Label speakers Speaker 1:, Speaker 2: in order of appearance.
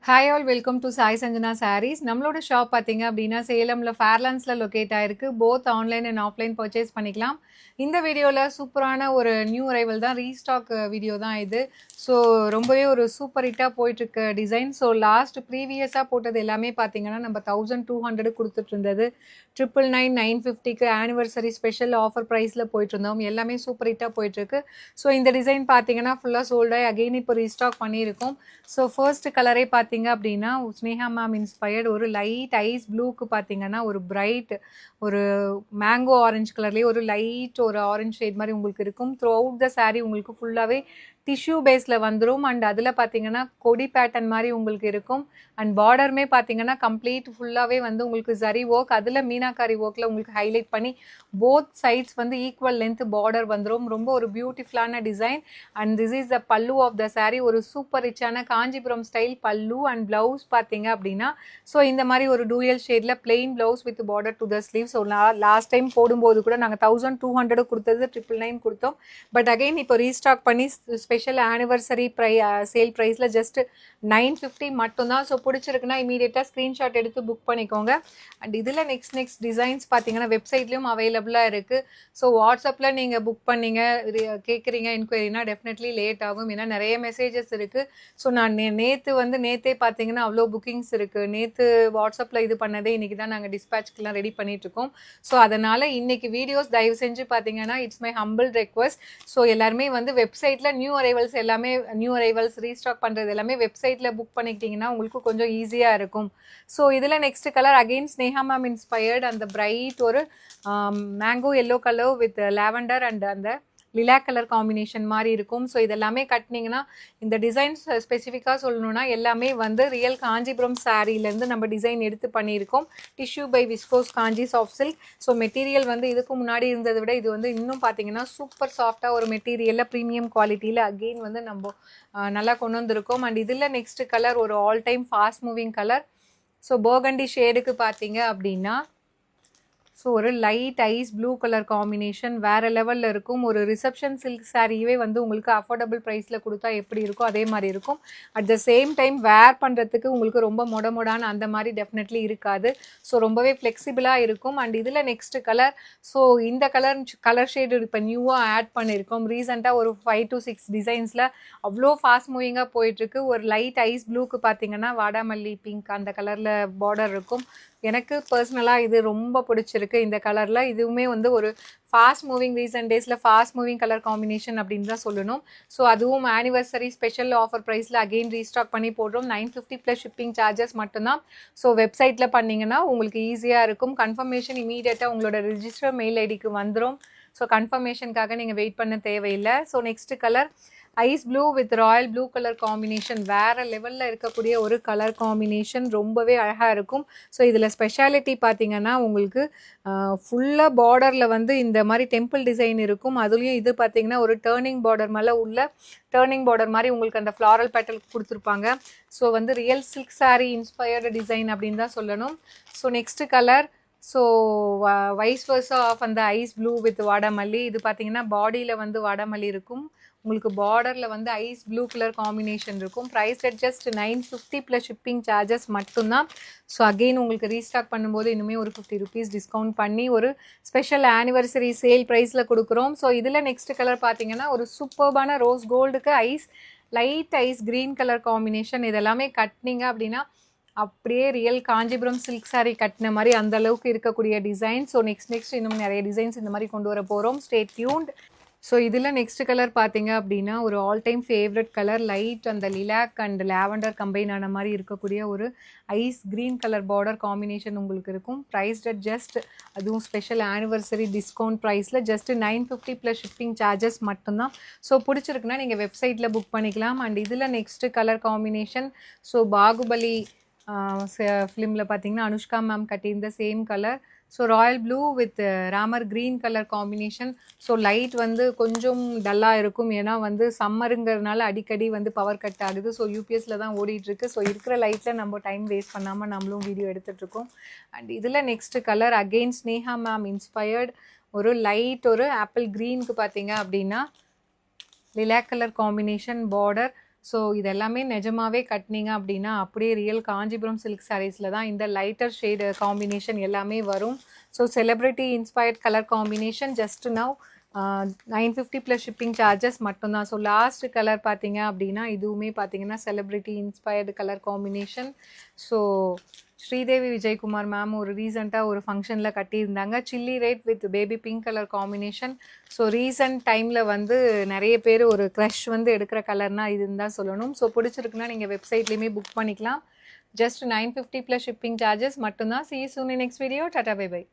Speaker 1: Hi all, welcome to Sai Sanjana Sarees. நம்மளோட shop பார்த்தீங்க அப்படின்னா சேலம்ல ஃபேர்லாண்ட்ஸ்ல லொகேட் ஆயிருக்கு. Both online and offline purchase பண்ணிக்கலாம். இந்த வீடியோவில் சூப்பரான ஒரு நியூ அரைவல் தான், ரீஸ்டாக் வீடியோ தான் இது. ஸோ ரொம்பவே ஒரு சூப்பர் ஹிட்டாக போயிட்டுருக்க டிசைன். ஸோ லாஸ்ட் ப்ரீவியஸாக போட்டது எல்லாமே பார்த்தீங்கன்னா நம்ம 1200 கொடுத்துட்டு இருந்தது. 999 950க்கு ஆனிவர்சரி ஸ்பெஷல் ஆஃபர் ப்ரைஸில் போயிட்டு இருந்தோம். எல்லாமே சூப்பர் ஹிட்டாக போயிட்டுருக்கு. ஸோ இந்த டிசைன் பார்த்தீங்கன்னா ஃபுல்லாக சோல்டாகி அகெயின் இப்போ ரீஸ்டாக் பண்ணியிருக்கோம். ஸோ ஃபர்ஸ்ட் கலரே பார்த்தீங்க அப்படின்னா ஸ்னேகா மேம் இன்ஸ்பயர்டு ஒரு லைட் ஐஸ் ப்ளூக்கு பார்த்தீங்கன்னா ஒரு பிரைட் ஒரு மேங்கோ ஆரஞ்சு கலர்லேயே ஒரு லைட் ஒரு ஆரஞ்சு ஷேட் மாதிரி உங்களுக்கு இருக்கும். த்ரூ அவுட் த சாரீ உங்களுக்கு ஃபுல்லாகவே டிஷ்யூ பேஸில் வந்துடும். அண்ட் அதில் பார்த்தீங்கன்னா கொடி பேட்டர்ன் மாதிரி உங்களுக்கு இருக்கும். அண்ட் பார்டருமே பார்த்தீங்கன்னா கம்ப்ளீட் ஃபுல்லாகவே வந்து உங்களுக்கு ஜரி ஒர்க், அதில் மீனாக்காரி ஒர்க்கில் உங்களுக்கு ஹைலைட் பண்ணி போத் சைட்ஸ் வந்து ஈக்குவல் லென்த் பார்டர் வந்துடும். ரொம்ப ஒரு பியூட்டிஃபுல்லான design. And this is the பல்லு ஆஃப் த சாரீ. ஒரு சூப்பர் ரிச்சான காஞ்சிபுரம் ஸ்டைல் பல்லு. அண்ட் பிளவுஸ் பார்த்தீங்க அப்படின்னா ஸோ இந்த மாதிரி ஒரு டூயல் ஷேடில் plain blouse with border to the sleeve. So last time போடும்போது கூட நாங்கள் 1200 கொடுத்தது 999 கொடுத்தோம். பட் அகைன் இப்போ ரீஸ்டாக் பண்ணி ஸ்பெஷல் ஆனிவர்சரி சேல் ப்ரைஸில் ஜஸ்ட் 950 மட்டும்தான். ஸோ பிடிச்சிருக்குன்னா இமீடியட்டாக ஸ்க்ரீன்ஷாட் எடுத்து புக் பண்ணிக்கோங்க. அண்ட் இதில் நெக்ஸ்ட் டிசைன்ஸ் பார்த்தீங்கன்னா வெப்சைட்லேயும் அவைலபிளாக இருக்குது. ஸோ வாட்ஸ்அப்பில் நீங்கள் புக் பண்ணீங்க கேட்குறீங்க என்கொயரினா டெஃபினெட்லி லேட் ஆகும். ஏன்னா நிறைய மெசேஜஸ் இருக்குது. ஸோ நான் நேற்றே பார்த்தீங்கன்னா அவ்வளோ புக்கிங்ஸ் இருக்குது. நேற்று வாட்ஸ்அப்பில் இது பண்ணதே இன்றைக்கி தான் நாங்கள் டிஸ்பேச்சுக்கெலாம் ரெடி பண்ணிகிட்ருக்கோம். ஸோ அதனால் இன்றைக்கி வீடியோஸ் தயவு செஞ்சு பார்த்தீங்கன்னா it's my humble request. So எல்லாருமே வந்து வெப்சைட்டில் நியூ அரைவல்ஸ் ரீஸ்டாக் பண்ணுறது எல்லாமே வெப்சைட்டில் புக் பண்ணிக்கிட்டிங்கன்னா உங்களுக்கு கொஞ்சம் ஈஸியாக இருக்கும். ஸோ இதில் next colour again Sneha ma'am inspired அந்த பிரைட் ஒரு mango yellow colour with lavender and அந்த லிலா கலர் காம்பினேஷன் மாதிரி இருக்கும். ஸோ இதெல்லாமே கட்டினீங்கன்னா இந்த டிசைன்ஸ் ஸ்பெசிஃபிக்காக சொல்லணும்னா எல்லாமே வந்து ரியல் காஞ்சிபுரம் சாரீலேருந்து நம்ம டிசைன் எடுத்து பண்ணியிருக்கோம். Tissue by viscose Kanchi soft silk. So material வந்து இதுக்கு முன்னாடி இருந்ததை விட இது வந்து இன்னும் பார்த்தீங்கன்னா சூப்பர் சாஃப்டாக ஒரு மெட்டீரியலில் ப்ரீமியம் குவாலிட்டியில் அகெயின் வந்து நம்ம நல்லா கொண்டு வந்திருக்கோம். அண்ட் இதில் நெக்ஸ்ட் கலர் ஒரு all time fast moving colour. So burgundy ஷேடுக்கு பார்த்தீங்க அப்படின்னா ஸோ ஒரு light ice blue colour combination வேறு லெவலில் இருக்கும். ஒரு ரிசப்ஷன் சில்க் சாரீவே வந்து உங்களுக்கு அஃபோர்டபுள் ப்ரைஸில் கொடுத்தா எப்படி இருக்கோ அதே மாதிரி இருக்கும். At the same time wear பண்ணுறதுக்கு உங்களுக்கு ரொம்ப மொடான அந்த மாதிரி டெஃபினெட்லி இருக்காது. ஸோ ரொம்பவே ஃப்ளெக்சிபிளாக இருக்கும். அண்ட் இதில் நெக்ஸ்ட் கலர் ஸோ இந்த கலர் ஷேடு இப்போ நியூவாக ஆட் பண்ணியிருக்கோம். ரீசெண்டாக ஒரு 5 to 6 டிசைன்ஸில் அவ்வளோ ஃபாஸ்ட் மூவிங்காக போயிட்டுருக்கு. ஒரு லைட் ஐஸ் ப்ளூக்கு பார்த்தீங்கன்னா வாடாமல்லி பிங்க் அந்த கலரில் பார்டர் இருக்கும். எனக்கு பர்சனலாக இது ரொம்ப பிடிச்சிருக்கு இந்த கலரில். இதுவுமே வந்து ஒரு ஃபாஸ்ட் மூவிங் ரீசன்ட் டேஸில் ஃபாஸ்ட் மூவிங் கலர் காம்பினேஷன் அப்படின்னு தான் சொல்லணும். ஸோ அதுவும் ஆனிவர்சரி ஸ்பெஷல் ஆஃபர் ப்ரைஸில் அகெயின் ரீஸ்டாக் பண்ணி போடுறோம். 950 ப்ளஸ் ஷிப்பிங் சார்ஜஸ் மட்டும்தான். ஸோ வெப்சைட்டில் பண்ணிங்கன்னா உங்களுக்கு ஈஸியாக இருக்கும். கன்ஃபர்மேஷன் இமீடியட்டாக உங்களோட ரிஜிஸ்டர் மெயில் ஐடிக்கு வந்துடும். ஸோ கன்ஃபர்மேஷனுக்காக நீங்கள் வெயிட் பண்ண தேவையில்லை. So next colour ice blue with royal blue colour combination வேறு லெவலில் இருக்கக்கூடிய ஒரு கலர் காம்பினேஷன் ரொம்பவே அழகாக இருக்கும். ஸோ இதில் ஸ்பெஷாலிட்டி பார்த்தீங்கன்னா உங்களுக்கு ஃபுல்லாக பார்டரில் வந்து இந்த மாதிரி டெம்பிள் டிசைன் இருக்கும். அதுலேயும் இது பார்த்தீங்கன்னா ஒரு டேர்னிங் பார்டர் மேலே உள்ள டேர்னிங் பார்டர் மாதிரி உங்களுக்கு அந்த ஃப்ளாரல் பேட்டல் கொடுத்துருப்பாங்க. ஸோ வந்து real silk sari inspired design அப்படின்னு தான் சொல்லணும். So next colour so vice versa of அந்த ஐஸ் ப்ளூ வித் வாடாமல்லி. இது பார்த்தீங்கன்னா பாடியில் வந்து வாடாமல்லி இருக்கும். உங்களுக்கு பார்டரில் வந்து ஐஸ் ப்ளூ கலர் காம்பினேஷன் இருக்கும். Price at just 950 plus shipping charges மட்டும்தான். ஸோ அகெயின் உங்களுக்கு ரீஸ்டாக் பண்ணும்போது இன்னுமே ஒரு 50 ருபீஸ் டிஸ்கவுண்ட் பண்ணி ஒரு ஸ்பெஷல் ஆனிவர்சரி சேல் ப்ரைஸில் கொடுக்குறோம். ஸோ இதில் நெக்ஸ்ட் கலர் பார்த்தீங்கன்னா ஒரு சூப்பர்பான ரோஸ் கோல்டுக்கு light ice green colour combination. இதெல்லாமே கட்டினீங்க அப்படின்னா அப்படியே ரியல் காஞ்சிபுரம் சில்க் சாரீ கட்டின மாதிரி அந்த அளவுக்கு இருக்கக்கூடிய டிசைன். ஸோ நெக்ஸ்ட் இன்னும் நிறைய டிசைன்ஸ் இந்த மாதிரி கொண்டு வர போகிறோம். Stay tuned. ஸோ இதில் நெக்ஸ்ட் கலர் பார்த்தீங்க அப்படின்னா ஒரு all time favourite colour light அந்த லிலாக் அண்ட் லாவெண்டர் கம்பைன் ஆன மாதிரி இருக்கக்கூடிய ஒரு ice green colour border combination உங்களுக்கு இருக்கும். ப்ரைஸ்ட் அட் ஜஸ்ட் அதுவும் ஸ்பெஷல் ஆனிவர்சரி டிஸ்கவுண்ட் ப்ரைஸில் ஜஸ்ட் 950 ப்ளஸ் ஷிப்பிங் சார்ஜஸ் மட்டும்தான். ஸோ பிடிச்சிருக்குன்னா நீங்கள் வெப்சைட்டில் புக் பண்ணிக்கலாம். அண்ட் இதில் next colour combination so Baahubali ஃபிலிமில் பார்த்தீங்கன்னா அனுஷ்கா மேம் கட்டியிருந்த same colour. So Royal blue with Ramar green colour combination. So light வந்து கொஞ்சம் டல்லாக இருக்கும். ஏன்னா வந்து சம்மருங்கிறதுனால அடிக்கடி வந்து பவர் கட் ஆகுது. ஸோ யூபிஎஸ்சில் தான் ஓடிட்டுருக்கு. ஸோ இருக்கிற லைட்டில் நம்ம டைம் வேஸ்ட் பண்ணாமல் நம்மளும் வீடியோ எடுத்துகிட்ருக்கோம். அண்ட் இதில் next colour again Sneha ma'am inspired ஒரு லைட் ஒரு ஆப்பிள் க்ரீனுக்கு பார்த்தீங்க அப்படின்னா lilac colour combination border. So இது எல்லாமே நிஜமாவே கட்டினீங்க அப்படின்னா அப்படியே ரியல் காஞ்சிபுரம் சில்க் சாரீஸில் தான் இந்த லைட்டர் ஷேடு காம்பினேஷன் எல்லாமே வரும். So celebrity inspired colour combination just now 950 plus shipping charges மட்டும்தான். ஸோ லாஸ்ட் கலர் பார்த்தீங்க அப்படின்னா இதுவுமே பார்த்தீங்கன்னா celebrity inspired colour combination. So Sridevi Vijayakumar ma'am ஒரு ரீசெண்டாக ஒரு ஃபங்க்ஷனில் கட்டியிருந்தாங்க. Chilli red with baby pink colour combination. So recent டைமில் வந்து நிறைய பேர் ஒரு க்ரஷ் வந்து எடுக்கிற கலர்னால் இதுன்னு தான் சொல்லணும். ஸோ பிடிச்சிருக்குன்னா நீங்கள் வெப்சைட்லேயுமே புக் பண்ணிக்கலாம். ஜஸ்ட் 950 ப்ளஸ் ஷிப்பிங் சார்ஜஸ் மட்டும்தான். See you soon in next video. Tata bye bye.